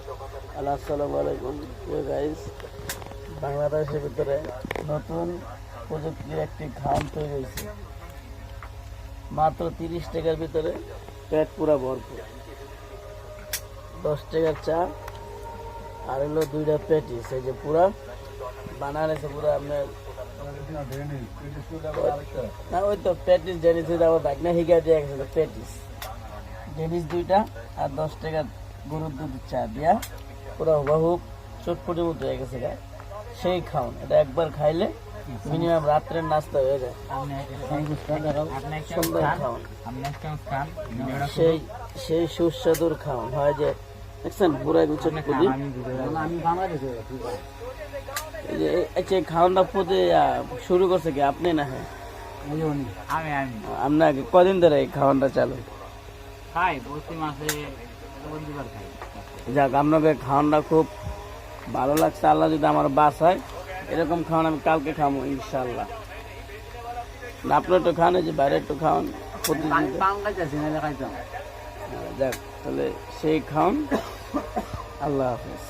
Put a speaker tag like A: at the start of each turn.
A: আসসালামু আলাইকুম গাইস। বাংলাদেশের ভিতরে নতুন প্রযুক্তির একটি খাম তৈরি হয়েছে। মাত্র 30 টাকার ভিতরে পেট পুরা ভরপুর। 10 টাকার চা আর হলো 2টা প্যাটিস। এই যে পুরা বানানেছে পুরা আপনার না, ওই তো প্যাটিস জেনিস আমার বাইকনা হিগা দিয়ে গেছে। প্যাটিস জেনিস 2টা আর 10 টাকার গরুর দুধের চা দিয়া পুরা হুবাহুব চটপটির মতো হয়ে গেছে। সেই খাওন, এটা একবার খাইলে মিনিমাম রাত্রের নাস্তা হয়ে যায়। সুন্দর খাওন, সেই সুস্বাদুর খাওন হয় যে দেখছেন পুরা চটপটি। এই খাওয়ানটা প্রতি শুরু করছে কি আপনি না? হ্যাঁ, আপনার কদিন ধরে এই খাওয়ানটা চালু? যাক, আপনাকে খাওয়ানটা খুব ভালো লাগছে। আল্লাহ যদি আমার বাস হয় এরকম খাওয়ান আমি কালকে খাবো ইনশাল্লাহ। আপনার একটু খান, যে বাইরে একটু খাওয়ান প্রতিদিন। যাক, তাহলে সেই খাওয়ান। আল্লাহ হাফেজ।